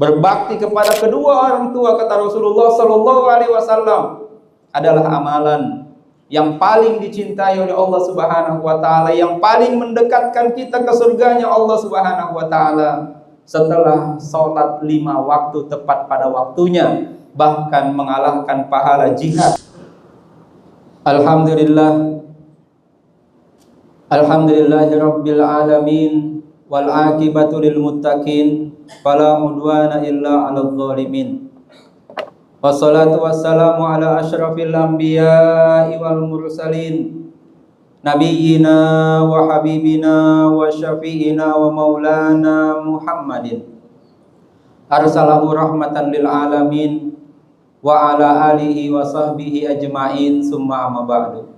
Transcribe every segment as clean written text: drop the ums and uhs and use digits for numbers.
Berbakti kepada kedua orang tua, kata Rasulullah sallallahu alaihi wasallam, adalah amalan yang paling dicintai oleh Allah Subhanahu wa taala, yang paling mendekatkan kita ke surganya Allah Subhanahu wa taala setelah salat 5 waktu tepat pada waktunya, bahkan mengalahkan pahala jihad. Alhamdulillahirabbil alamin wal aqibatu lil muttaqin fala udwana illa 'alal zalimin. Wassalatu wassalamu ala asyrafil anbiya'i wal mursalin nabiyyina wa habibina wa syafi'ina wa maulana Muhammadin arsalahu rahmatan lil alamin wa ala alihi wa sahbihi ajma'in, summa amma ba'du.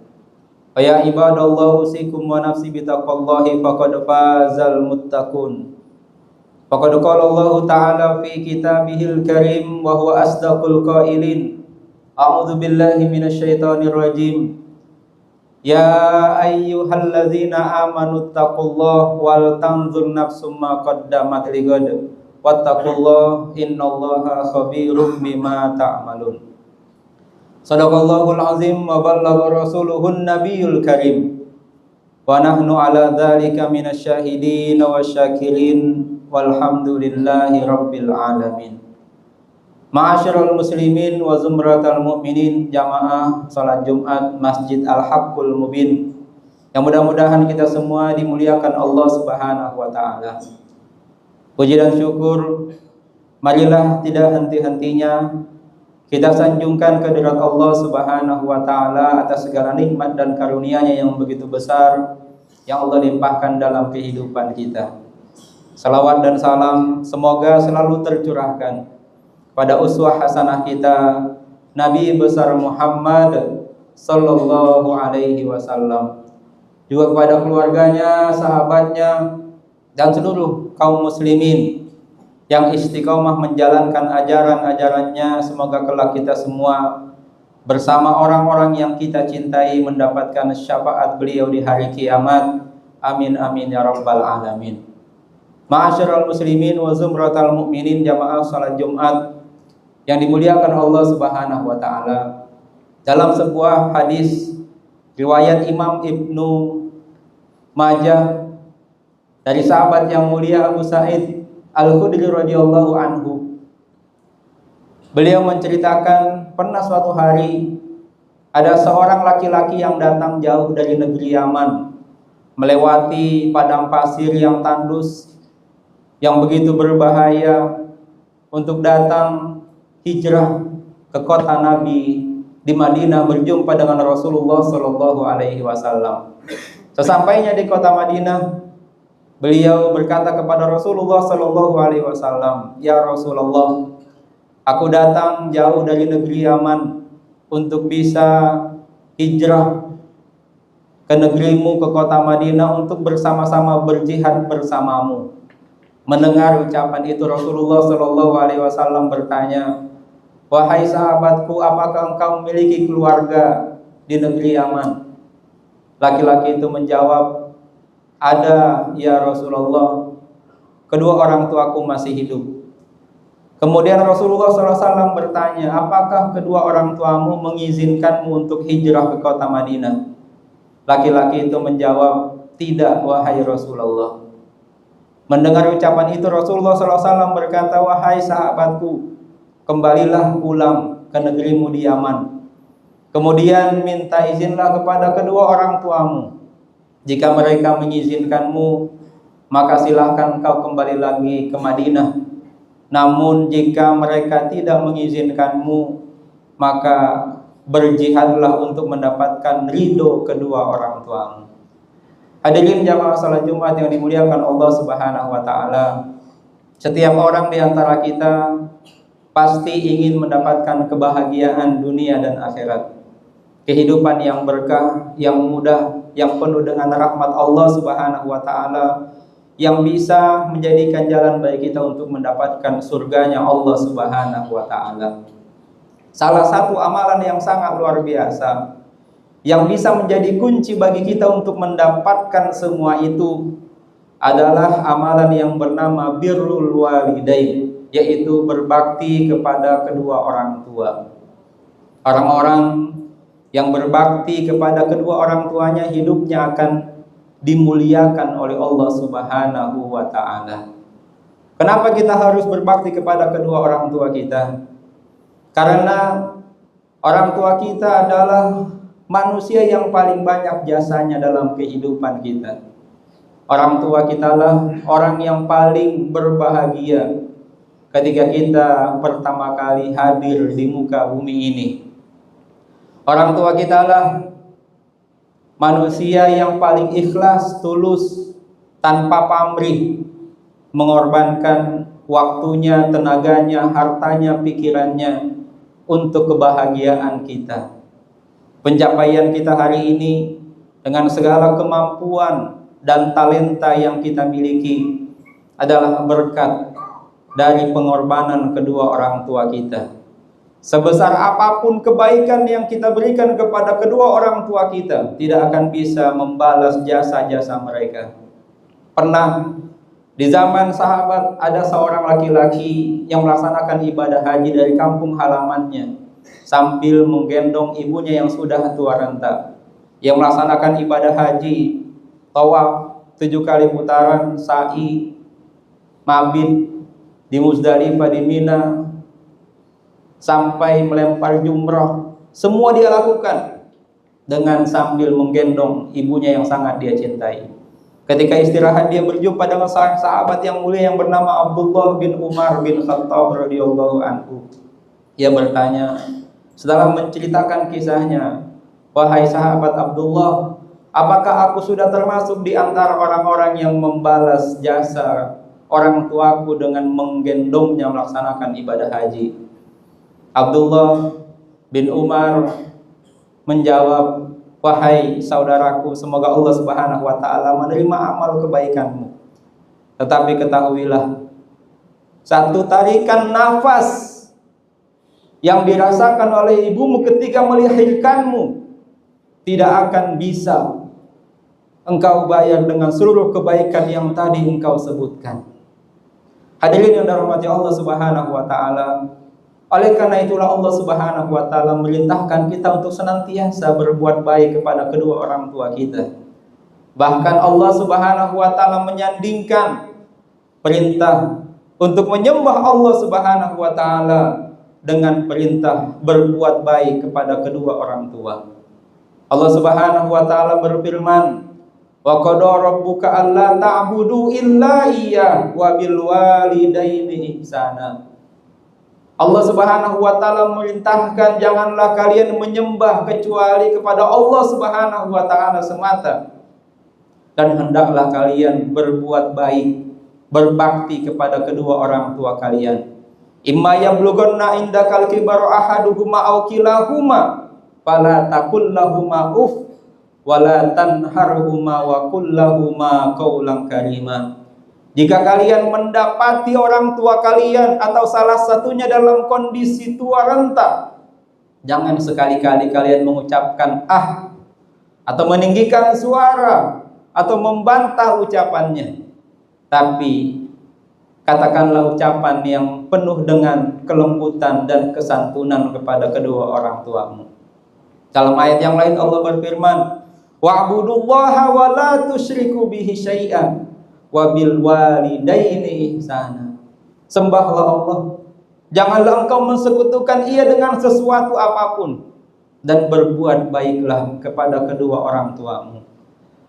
Ya ibadallah, usikum wa nafsi bitaqwallahi faqad fazal muttaqun. Faqad qala Allah ta'ala fi kitabihil karim wa huwa asdaqul qailin. A'udzu billahi minasyaitonir rajim. Ya ayyuhalladzina amanu taqullaha wal tanzur nafsum ma qaddamat lighad wattaqullaha innallaha khabirum bima ta'malun. Shadaqallahul azim wa ballagha rasuluhun nabiyul karim. Wa nahnu ala dzalika minasyahidin wasyakirin walhamdulillahi rabbil alamin. Ma'asyiral muslimin wa zumratal mu'minin, jamaah salat Jumat Masjid Al-Haqqul Mubin, yang mudah-mudahan kita semua dimuliakan Allah Subhanahu wa taala. Puji dan syukur marilah tidak henti-hentinya kita sanjungkan kehadirat Allah Subhanahu wa taala atas segala nikmat dan karunia-Nya yang begitu besar yang Allah limpahkan dalam kehidupan kita. Salawat dan salam semoga selalu tercurahkan pada uswah hasanah kita, Nabi besar Muhammad sallallahu alaihi wasallam, juga kepada keluarganya, sahabatnya, dan seluruh kaum muslimin yang istiqomah menjalankan ajaran-ajarannya. Semoga kelak kita semua bersama orang-orang yang kita cintai mendapatkan syafaat beliau di hari kiamat. Amin amin ya rabbal alamin. Ma'asyiral muslimin wa zumratal mu'minin, jamaah salat Jumat yang dimuliakan Allah Subhanahu wa taala. Dalam sebuah hadis riwayat Imam Ibnu Majah dari sahabat yang mulia Abu Sa'id Al-Khudri radhiyallahu anhu, beliau menceritakan pernah suatu hari ada seorang laki-laki yang datang jauh dari negeri Yaman, melewati padang pasir yang tandus, yang begitu berbahaya, untuk datang hijrah ke kota Nabi di Madinah, berjumpa dengan Rasulullah sallallahu alaihi wasallam. Sesampainya di kota Madinah, beliau berkata kepada Rasulullah sallallahu alaihi wasallam, "Ya Rasulullah, aku datang jauh dari negeri Yaman untuk bisa hijrah ke negerimu, ke kota Madinah, untuk bersama-sama berjihad bersamamu." Mendengar ucapan itu, Rasulullah sallallahu alaihi wasallam bertanya, "Wahai sahabatku, apakah engkau memiliki keluarga di negeri Yaman?" Laki-laki itu menjawab, "Ada ya Rasulullah, kedua orang tuaku masih hidup." Kemudian Rasulullah SAW bertanya, "Apakah kedua orang tuamu mengizinkanmu untuk hijrah ke kota Madinah?" Laki-laki itu menjawab, "Tidak wahai Rasulullah." Mendengar ucapan itu, Rasulullah SAW berkata, "Wahai sahabatku, kembalilah pulang ke negerimu di Yaman. Kemudian minta izinlah kepada kedua orang tuamu. Jika mereka mengizinkanmu, maka silahkan kau kembali lagi ke Madinah. Namun jika mereka tidak mengizinkanmu, maka berjihadlah untuk mendapatkan ridho kedua orang tuamu." Hadirin jamaah salat Jumat yang dimuliakan Allah Subhanahu wa taala, setiap orang di antara kita pasti ingin mendapatkan kebahagiaan dunia dan akhirat, kehidupan yang berkah, yang mudah, yang penuh dengan rahmat Allah Subhanahu wa taala, yang bisa menjadikan jalan bagi kita untuk mendapatkan surganya Allah Subhanahu wa taala. Salah satu amalan yang sangat luar biasa yang bisa menjadi kunci bagi kita untuk mendapatkan semua itu adalah amalan yang bernama birrul walidain, yaitu berbakti kepada kedua orang tua. Orang-orang yang berbakti kepada kedua orang tuanya hidupnya akan dimuliakan oleh Allah Subhanahu wa taala. Kenapa kita harus berbakti kepada kedua orang tua kita? Karena orang tua kita adalah manusia yang paling banyak jasanya dalam kehidupan kita. Orang tua kita lah orang yang paling berbahagia ketika kita pertama kali hadir di muka bumi ini. Orang tua kita lah manusia yang paling ikhlas, tulus, tanpa pamrih, mengorbankan waktunya, tenaganya, hartanya, pikirannya untuk kebahagiaan kita. Pencapaian kita hari ini dengan segala kemampuan dan talenta yang kita miliki adalah berkat dari pengorbanan kedua orang tua kita. Sebesar apapun kebaikan yang kita berikan kepada kedua orang tua kita, tidak akan bisa membalas jasa-jasa mereka. Pernah di zaman sahabat ada seorang laki-laki yang melaksanakan ibadah haji dari kampung halamannya sambil menggendong ibunya yang sudah tua renta, yang melaksanakan ibadah haji, tawaf 7 kali putaran, sa'i, mabit di Muzdalifah, di Mina, sampai melempar jumrah. Semua dia lakukan dengan sambil menggendong ibunya yang sangat dia cintai. Ketika istirahat dia berjumpa dengan seorang sahabat yang mulia yang bernama Abdullah bin Umar bin Khattab radhiyallahu anhu. Ia bertanya setelah menceritakan kisahnya, "Wahai sahabat Abdullah, apakah aku sudah termasuk di antara orang-orang yang membalas jasa orang tuaku dengan menggendongnya melaksanakan ibadah haji?" Abdullah bin Umar menjawab, "Wahai saudaraku, semoga Allah Subhanahu wa taala menerima amal kebaikanmu. Tetapi ketahuilah, satu tarikan nafas yang dirasakan oleh ibumu ketika melahirkanmu tidak akan bisa engkau bayar dengan seluruh kebaikan yang tadi engkau sebutkan." Hadirin yang dirahmati Allah Subhanahu wa taala, oleh karena itulah Allah Subhanahu wa taala merintahkan kita untuk senantiasa berbuat baik kepada kedua orang tua kita. Bahkan Allah Subhanahu wa taala menyandingkan perintah untuk menyembah Allah Subhanahu wa taala dengan perintah berbuat baik kepada kedua orang tua. Allah Subhanahu wa taala berfirman, "Wa qada rabbuka alla ta'budu illa iyyah wa bil walidaini ihsana." Allah Subhanahu wa taala merintahkan janganlah kalian menyembah kecuali kepada Allah Subhanahu wa taala semata, dan hendaklah kalian berbuat baik, berbakti kepada kedua orang tua kalian. Imma yablughanna indakal kibaru ahaduhuma aw kilahuma fala taqul lahumā uff wala tanharhuma wa qul lahumā qawlan karīmā. Jika kalian mendapati orang tua kalian atau salah satunya dalam kondisi tua renta, jangan sekali-kali kalian mengucapkan ah atau meninggikan suara atau membantah ucapannya, tapi katakanlah ucapan yang penuh dengan kelembutan dan kesantunan kepada kedua orang tuamu. Dalam ayat yang lain Allah berfirman, "Wa'budullaha wa la tusyriku bihi syai'an wa bil walidaini ihsana." Sembahlah Allah, janganlah engkau mensekutukan Ia dengan sesuatu apapun, dan berbuat baiklah kepada kedua orang tuamu.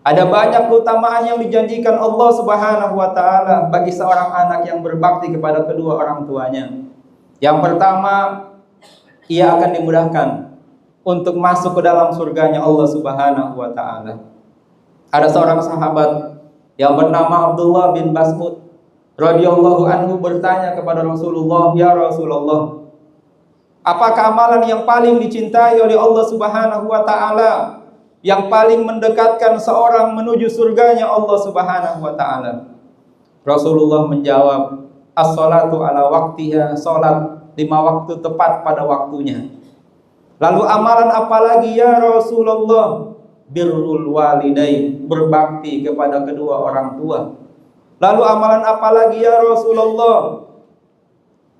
Ada banyak keutamaan yang dijanjikan Allah Subhanahu wa taala bagi seorang anak yang berbakti kepada kedua orang tuanya. Yang pertama, ia akan dimudahkan untuk masuk ke dalam surganya Allah Subhanahu wa taala. Ada seorang sahabat yang bernama Abdullah bin Mas'ud radhiyallahu anhu bertanya kepada Rasulullah, "Ya Rasulullah, apakah amalan yang paling dicintai oleh Allah Subhanahu wa taala, yang paling mendekatkan seorang menuju surganya Allah Subhanahu wa taala?" Rasulullah menjawab, "As-salatu ala waqtiha," salat 5 waktu tepat pada waktunya. Lalu amalan apa lagi ya Rasulullah? Birrul walidain, berbakti kepada kedua orang tua. Lalu amalan apa lagi ya Rasulullah?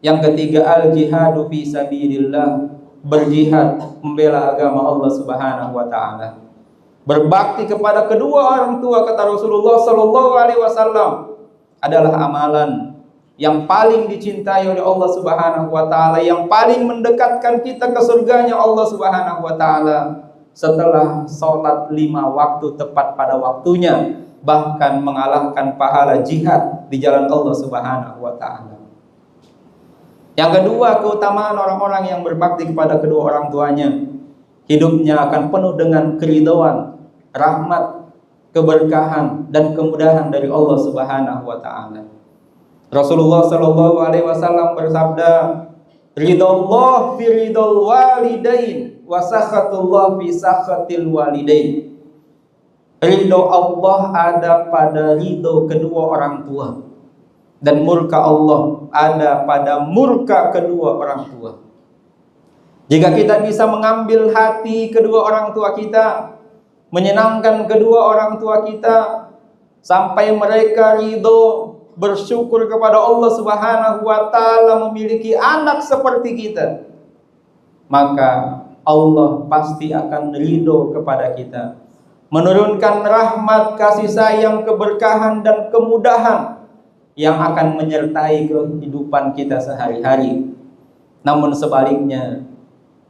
Yang ketiga, al-jihadu fi sabilillah, berjihad membela agama Allah Subhanahu wa taala. Berbakti kepada kedua orang tua, kata Rasulullah sallallahu alaihi wasallam, adalah amalan yang paling dicintai oleh Allah Subhanahu wa taala, yang paling mendekatkan kita ke surganya Allah Subhanahu wa taala setelah sholat 5 waktu tepat pada waktunya, bahkan mengalahkan pahala jihad di jalan Allah Subhanahu wa taala. Yang kedua, keutamaan orang-orang yang berbakti kepada kedua orang tuanya, hidupnya akan penuh dengan keridhaan, rahmat, keberkahan dan kemudahan dari Allah Subhanahu wa taala. Rasulullah sallallahu alaihi wasallam bersabda, "Ridallah fi ridal walidain wa sakhatullah fi sakhatil walidain." Ridho Allah ada pada ridho kedua orang tua, dan murka Allah ada pada murka kedua orang tua. Jika kita bisa mengambil hati kedua orang tua kita, menyenangkan kedua orang tua kita sampai mereka ridho, bersyukur kepada Allah Subhanahu wa taala memiliki anak seperti kita, maka Allah pasti akan ridho kepada kita, menurunkan rahmat, kasih sayang, keberkahan dan kemudahan yang akan menyertai kehidupan kita sehari-hari. Namun sebaliknya,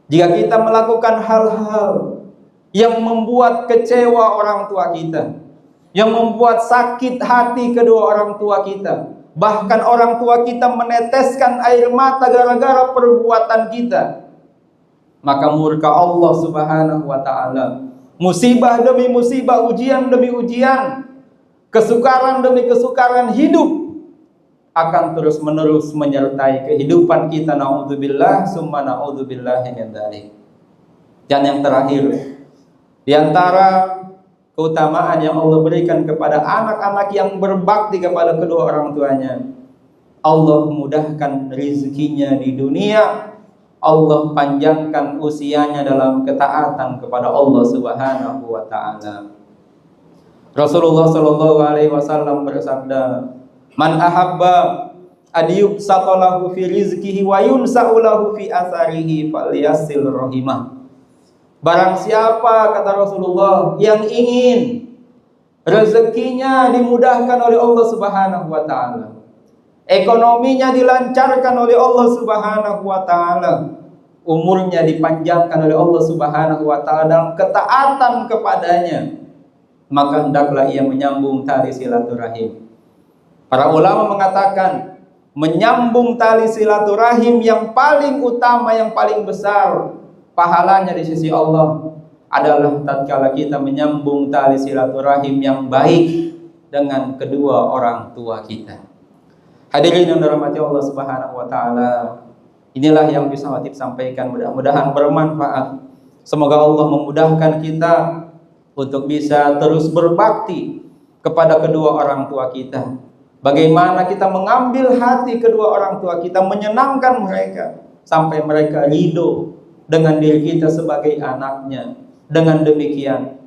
jika kita melakukan hal-hal yang membuat kecewa orang tua kita, yang membuat sakit hati kedua orang tua kita, bahkan orang tua kita meneteskan air mata gara-gara perbuatan kita, maka murka Allah Subhanahu wa taala, musibah demi musibah, ujian demi ujian, kesukaran demi kesukaran hidup akan terus-menerus menyertai kehidupan kita. Naudzubillah summa naudzubillahi min dzalik. Dan yang terakhir, di antara keutamaan yang Allah berikan kepada anak-anak yang berbakti kepada kedua orang tuanya, Allah mudahkan rezekinya di dunia, Allah panjangkan usianya dalam ketaatan kepada Allah Subhanahu wa taala. Rasulullah sallallahu alaihi wasallam bersabda, "Man ahabba adiyub saqalahu fi rizqihi wa yunsa'u lahu fi atharihi falyasil rahimah." Barang siapa, kata Rasulullah, yang ingin rezekinya dimudahkan oleh Allah Subhanahu wa taala, ekonominya dilancarkan oleh Allah Subhanahu wa taala, umurnya dipanjangkan oleh Allah Subhanahu wa taala dalam ketaatan kepadanya, maka hendaklah ia menyambung tali silaturahim. Para ulama mengatakan, menyambung tali silaturahim yang paling utama, yang paling besar pahalanya di sisi Allah adalah tatkala kita menyambung tali silaturahim yang baik dengan kedua orang tua kita. Hadirin yang dirahmati Allah Subhanahu wa taala, inilah yang bisa Khatib sampaikan, mudah-mudahan bermanfaat. Semoga Allah memudahkan kita untuk bisa terus berbakti kepada kedua orang tua kita. Bagaimana kita mengambil hati kedua orang tua kita, menyenangkan mereka sampai mereka ridho dengan diri kita sebagai anaknya. Dengan demikian,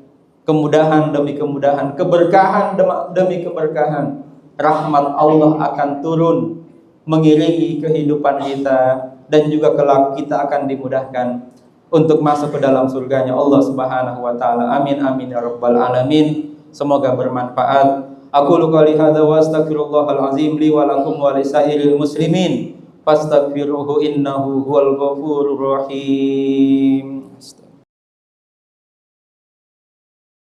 kemudahan demi kemudahan, keberkahan demi keberkahan, rahmat Allah akan turun mengiringi kehidupan kita, dan juga kelak kita akan dimudahkan untuk masuk ke dalam surganya Allah Subhanahu wa taala. Amin amin ya rabbal alamin. Semoga bermanfaat. Aku qouli hadza wa astaghfirullahal azim li wa lakum wa lisairil muslimin fastaghfiruhu innahu huwal ghafurur rahim.